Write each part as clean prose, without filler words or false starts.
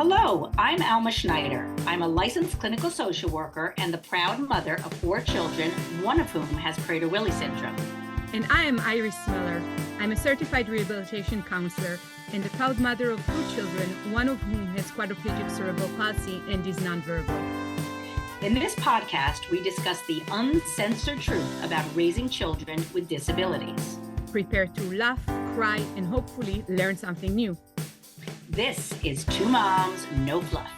Hello, I'm Alma Schneider. I'm a licensed clinical social worker and the proud mother of 4 children, one of whom has Prader-Willi syndrome. And I am Iris Miller. I'm a certified rehabilitation counselor and the proud mother of 2 children, one of whom has quadriplegic cerebral palsy and is nonverbal. In this podcast, we discuss the uncensored truth about raising children with disabilities. Prepare to laugh, cry, and hopefully learn something new. This is 2 Moms, No Fluff.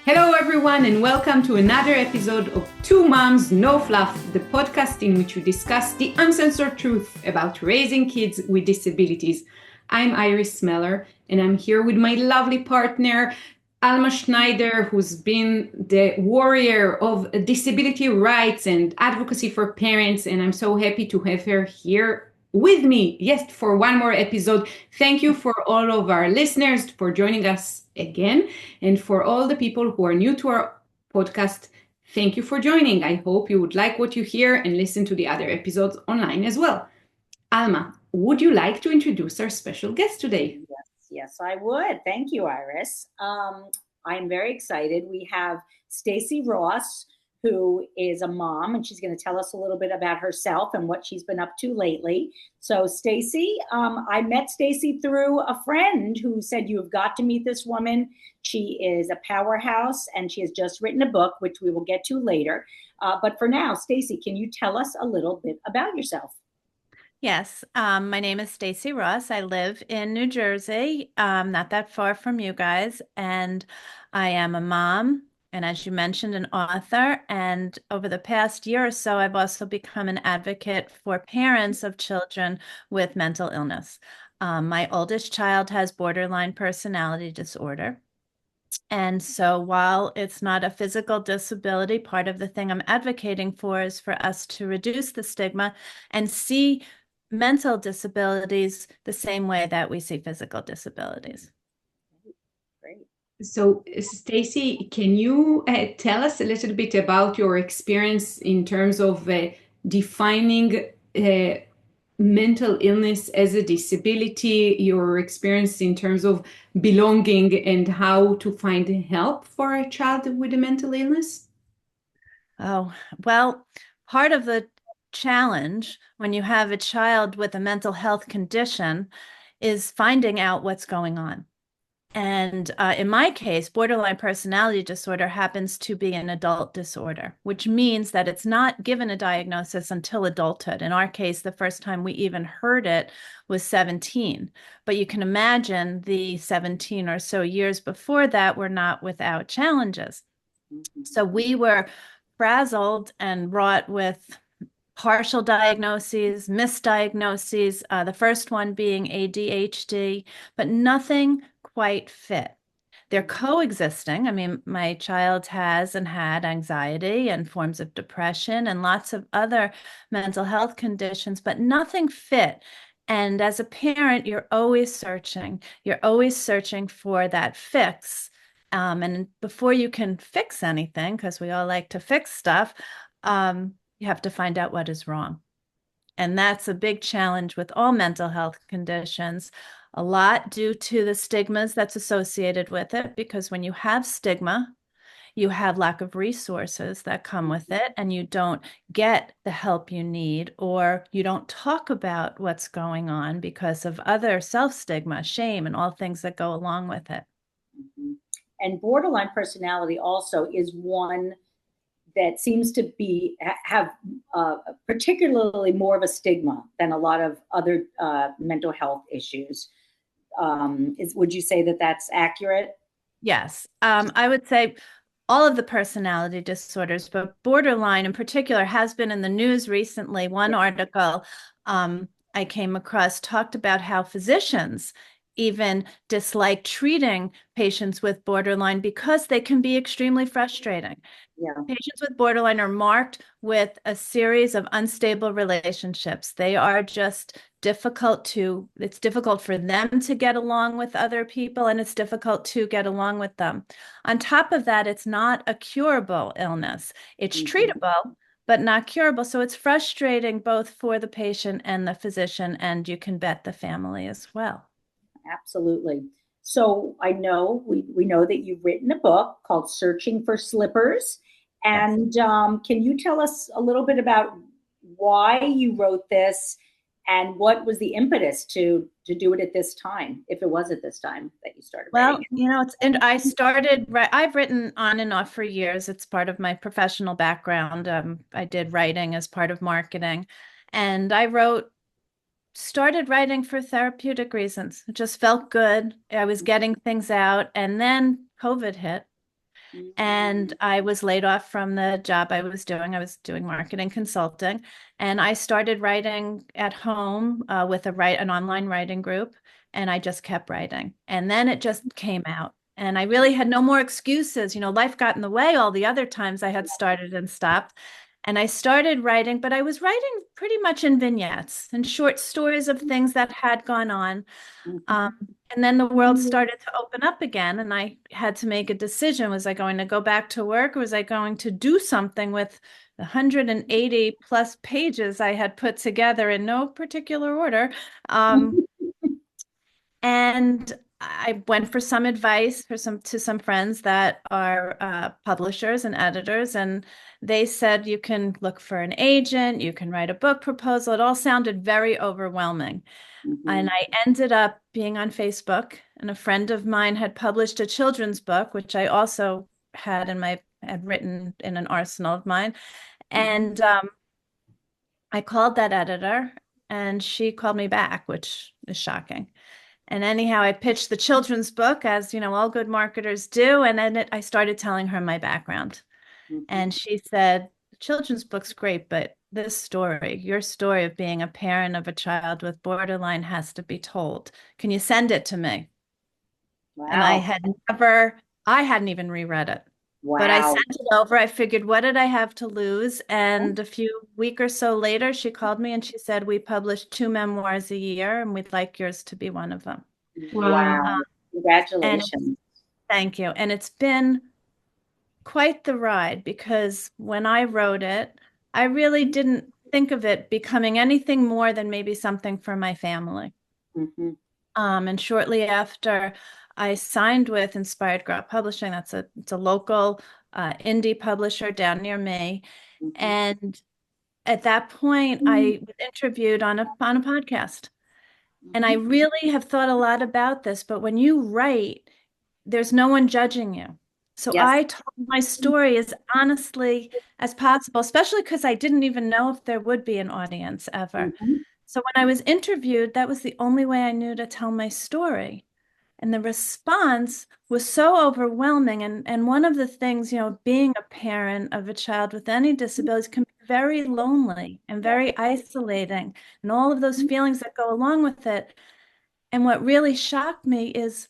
Hello everyone and welcome to another episode of 2 Moms, No Fluff, the podcast in which we discuss the uncensored truth about raising kids with disabilities. I'm Iris Miller and I'm here with my lovely partner, Alma Schneider, who's been the warrior of disability rights and advocacy for parents, and I'm so happy to have her here with me, yes, for one more episode. Thank you for all of our listeners for joining us again, and for all the people who are new to our podcast, thank you for joining. I hope you would like what you hear and listen to the other episodes online as well. Alma, would you like to introduce our special guest today? Yes, I would. Thank you, Iris. I'm very excited. We have Stacy Ross, who is a mom, and she's going to tell us a little bit about herself and what she's been up to lately. So, Stacy, I met Stacy through a friend who said, "You have got to meet this woman. She is a powerhouse, and she has just written a book, which we will get to later." But for now, Stacy, can you tell us a little bit about yourself? Yes, my name is Stacy Ross. I live in New Jersey, not that far from you guys, and I am a mom, and as you mentioned, an author. And over the past year or so, I've also become an advocate for parents of children with mental illness. My oldest child has borderline personality disorder. And so while it's not a physical disability, part of the thing I'm advocating for is for us to reduce the stigma and see mental disabilities the same way that we see physical disabilities. Great. So, Stacy, can you tell us a little bit about your experience in terms of defining mental illness as a disability, your experience in terms of belonging and how to find help for a child with a mental illness? Oh, well, part of the challenge when you have a child with a mental health condition is finding out what's going on. And in my case, borderline personality disorder happens to be an adult disorder, which means that it's not given a diagnosis until adulthood. In our case, the first time we even heard it was 17. But you can imagine the 17 or so years before that were not without challenges. So we were frazzled and wrought with partial diagnoses, misdiagnoses, the first one being ADHD, but nothing quite fit. They're coexisting. I mean, my child has and had anxiety and forms of depression and lots of other mental health conditions, but nothing fit. And as a parent, you're always searching. You're always searching for that fix. And before you can fix anything, because we all like to fix stuff, you have to find out what is wrong. And that's a big challenge with all mental health conditions, a lot due to the stigmas that's associated with it, because when you have stigma, you have lack of resources that come with it, and you don't get the help you need, or you don't talk about what's going on because of other self-stigma, shame, and all things that go along with it. Mm-hmm. And borderline personality also is one that seems to have particularly more of a stigma than a lot of other mental health issues. Would you say that that's accurate? Yes, I would say all of the personality disorders, but borderline in particular has been in the news recently. One article I came across talked about how physicians even dislike treating patients with borderline because they can be extremely frustrating. Yeah. Patients with borderline are marked with a series of unstable relationships. They are just it's difficult for them to get along with other people, and it's difficult to get along with them. On top of that, it's not a curable illness. It's treatable, but not curable. So it's frustrating both for the patient and the physician, and you can bet the family as well. Absolutely. So I know we know that you've written a book called Searching for Slippers. Yes. And can you tell us a little bit about why you wrote this and what was the impetus to do it at this time, if it was at this time that you started writing Well, I've written on and off for years. It's part of my professional background. I did writing as part of marketing, and started writing for therapeutic reasons. It just felt good. I was getting things out, and then COVID hit. it? And I was laid off from the job I was doing. I was doing marketing consulting, and I started writing at home with an online writing group, and I just kept writing. And then it just came out, and I really had no more excuses. Life got in the way all the other times I had started and stopped. And I started writing, but I was writing pretty much in vignettes and short stories of things that had gone on. Mhm. And then the world started to open up again, and I had to make a decision. Was I going to go back to work, or was I going to do something with the 180 plus pages I had put together in no particular order? And I went for some advice to some friends that are publishers and editors, and they said you can look for an agent, you can write a book proposal. It all sounded very overwhelming. And Mhm. I ended up being on Facebook, and a friend of mine had published a children's book, which I also had written in an arsenal of mine. And I called that editor, and she called me back, which is shocking. And anyhow, I pitched the children's book, as all good marketers do, and then I started telling her my background. Mhm. And she said, the children's book's great, but this story, your story of being a parent of a child with borderline, has to be told. Can you send it to me? And Wow. I hadn't even reread it, but I Wow. sent it over. I figured, what did I have to lose? And a week or so later, she called me and she said, we publish 2 memoirs a year, and we'd like yours to be one of them. Wow. Wow. And Congratulations. thank you. And it's been quite the ride, because when I wrote it, I really didn't think of it becoming anything more than maybe something for my family. Mhm. And shortly after, I signed with Inspired Grow Publishing. It's a local indie publisher down near me. Mhm. And at that point, I was interviewed on a podcast. And I Mhm. really have thought a lot about this, but when you write, there's no one judging you. So Yes. I told my story as honestly as possible, especially because I didn't even know if there would be an audience ever. Mhm. So when I was interviewed, that was the only way I knew to tell my story. And the response was so overwhelming. And one of the things, being a parent of a child with any disabilities can be very lonely and Yes. very isolating, and all of those feelings that go along with it. And what really shocked me is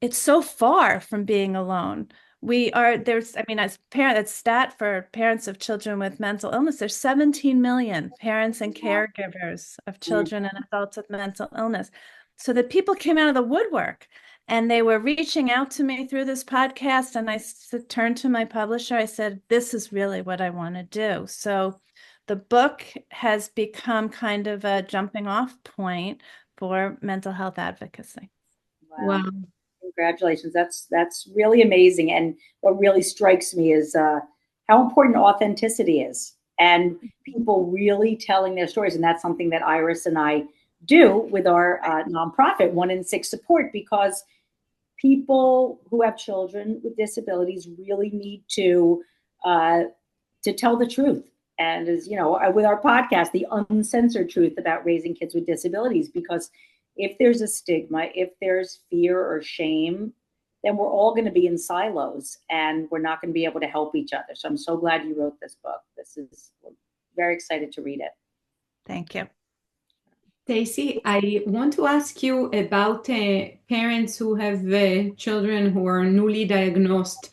it's so far from being alone. As parent, that stat for parents of children with mental illness, there's 17 million parents and caregivers of Mhm. children and adults with mental illness. So that people came out of the woodwork, and they were reaching out to me through this podcast. And I turned to my publisher. I said, this is really what I want to do. So the book has become kind of a jumping off point for mental health advocacy. Wow. Wow. Congratulations. That's really amazing. And what really strikes me is how important authenticity is, and people really telling their stories. And that's something that Iris and I do with our nonprofit, 1 in 6 Support, because people who have children with disabilities really need uh, to tell the truth. And as you know, with our podcast, the uncensored truth about raising kids with disabilities, because if there's a stigma, if there's fear or shame, then we're all going to be in silos and we're not going to be able to help each other. So I'm so glad you wrote this book. We're very excited to read it. Thank you. Stacy, I want to ask you about parents who have children who are newly diagnosed.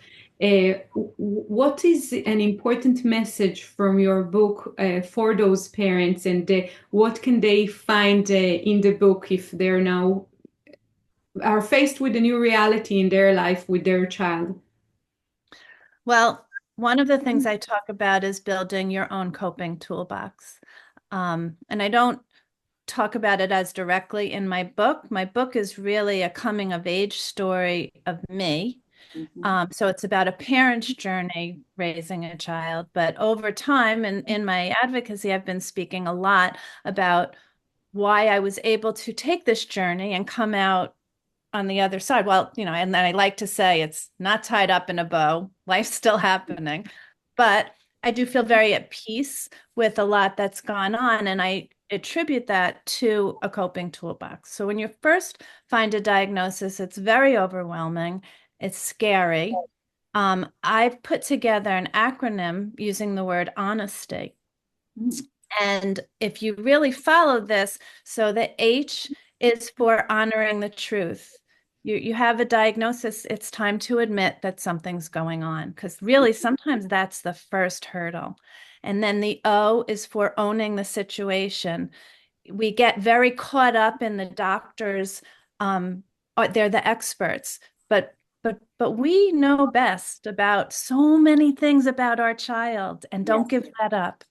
What is an important message from your book for those parents, and what can they find in the book if they're now are faced with a new reality in their life with their child? Well, one of the things I talk about is building your own coping toolbox. And I don't talk about it as directly in my book. My book is really a coming of age story of me. Mhm. So it's about a parent's journey raising a child. But over time, and in my advocacy, I've been speaking a lot about why I was able to take this journey and come out on the other side. Well, and then I like to say it's not tied up in a bow. Life's still happening. But I do feel very at peace with a lot that's gone on. And I attribute that to a coping toolbox. So when you first find a diagnosis, it's very overwhelming. It's scary. I've put together an acronym using the word honesty. Mm. And if you really follow this, so the H is for honoring the truth. You have a diagnosis, it's time to admit that something's going on, because really sometimes that's the first hurdle. And then the O is for owning the situation. We get very caught up in the doctors, they're the experts, but we know best about so many things about our child, and don't Yes. give that up.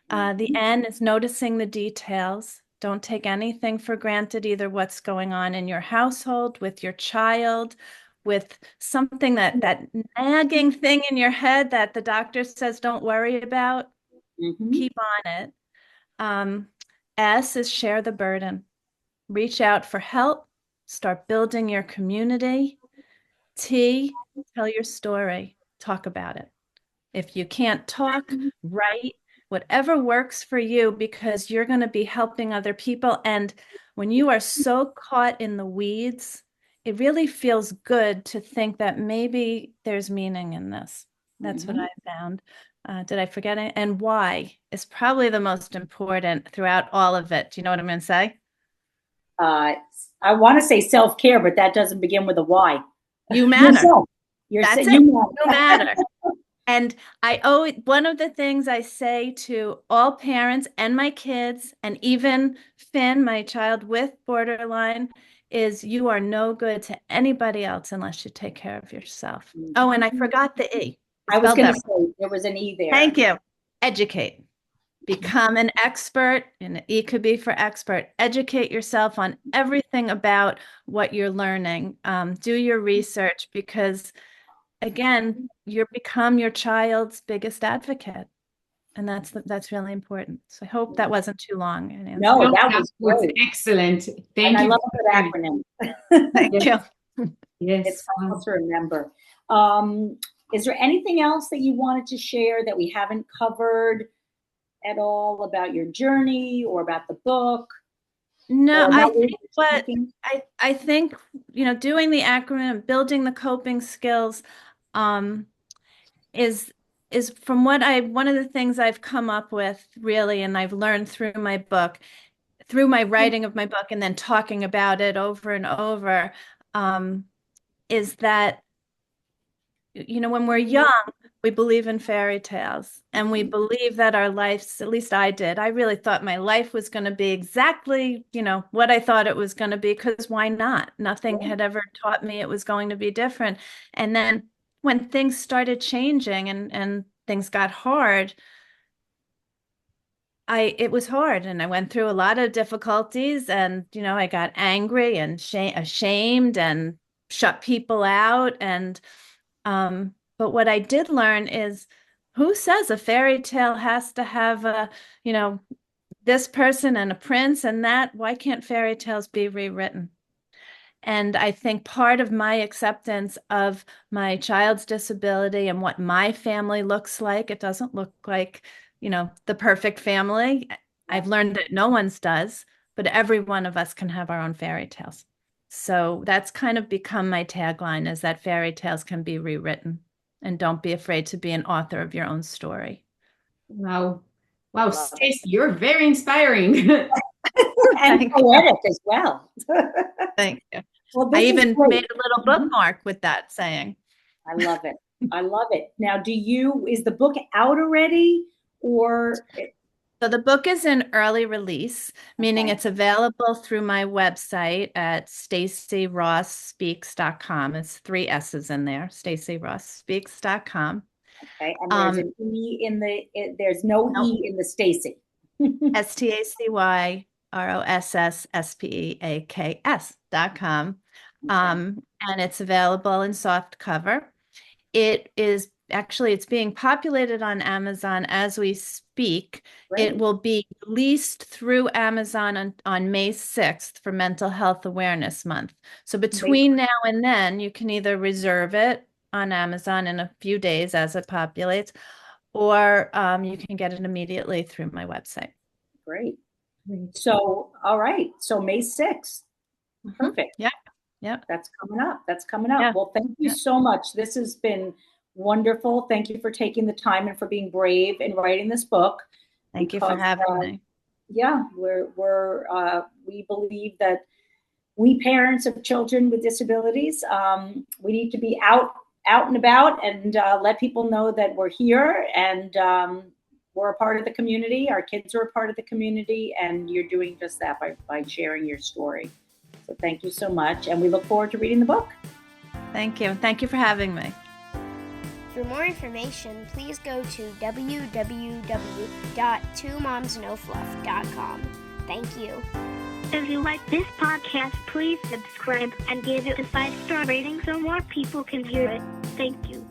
The N is noticing the details. Don't take anything for granted, either what's going on in your household, with your child, with something that nagging thing in your head that the doctor says don't worry about. Mhm. Keep on it. Um, S is share the burden. Reach out for help. Start building your community. T, tell your story. Talk about it. If you can't talk, write, whatever works for you, because you're going to be helping other people. And when you are so caught in the weeds, it really feels good to think that maybe there's meaning in this. That's what Mhm. I found. Did I forget it? And why is probably the most important throughout all of it. Do you know what I'm going to say? Uh, I want to say self-care, but that doesn't begin with a Y. You matter. Yourself. That's it. You You matter. matter. And I owe one of the things I say to all parents and my kids, and even Finn, my child with borderline, is you are no good to anybody else unless you take care of yourself. Oh, and I Mhm. forgot the E. I I was spelled going to that. say there was an E there. Thank you. Educate. Become an expert, and E could be for expert. Educate yourself on everything about what you're learning. Do your research, because again, you become your child's biggest advocate. And that's really important. So I hope that wasn't too long an answer. No, No, that that was was great. excellent. And Thank I you love for a good sharing. acronym. Thank Yes, you. It's yes. helpful to remember. Um, is there anything else that you wanted to share that we haven't covered at all about your journey or about the book No, or I about think what speaking? I think, doing the acronym, building the coping skills, um, is from what one of the things I've come up with really, and I've learned through my book, through my writing of my book, and then talking about it over and over, is that when we're young, we believe in fairy tales, and we believe that our lives, at least I did, I really thought my life was going to be exactly, what I thought it was going to be, because why not? Nothing Yeah. had ever taught me it was going to be different. And then when things started changing and things got hard, it was hard, and I went through a lot of difficulties, and I got angry and ashamed and shut people out, and but what I did learn is, who says a fairy tale has to have you know this person and a prince and that? Why can't fairy tales be rewritten? And I think part of my acceptance of my child's disability and what my family looks like, it doesn't look like, the perfect family. Yeah. I've learned that no one's does, but every one of us can have our own fairy tales. So that's kind of become my tagline, is that fairy tales can be rewritten, and don't be afraid to be an author of your own story. Wow. Wow, Love it. Stacy, you're very inspiring. And Thank you. poetic as well. Thank you. Well, I this is even great. made a little Mhm. bookmark with that saying. I love it. I love it. Now, is the book out already or, So the book is in early release, meaning okay. it's available through my website at stacyross.speaks.com. It's three S's in there, stacyross.speaks.com. Okay, and there's an E in there's no E in the Stacy. StacyRossSpeaks.com. And it's available in soft cover. It's being populated on Amazon as we speak. Great. It will be released through Amazon on May 6th for Mental Health Awareness Month. So between now and then, you can either reserve it on Amazon in a few days as it populates, or you can get it immediately through my website. Great. So, all right. So May 6th. Perfect. Yeah. Yeah. That's coming up. Yeah. Well, thank you so much. This has been wonderful. Thank you for taking the time and for being brave in writing this book. Thank you for having me. Yeah, we believe that we parents of children with disabilities, we need to be out and about and let people know that we're here and we're a part of the community. Our kids are a part of the community, and you're doing just that by sharing your story. So thank you so much, and we look forward to reading the book. Thank you. Thank you for having me. For more information, please go to www.twomomsnofluff.com. Thank you. If you like this podcast, please subscribe and give it a 5-star rating so more people can hear it. Thank you.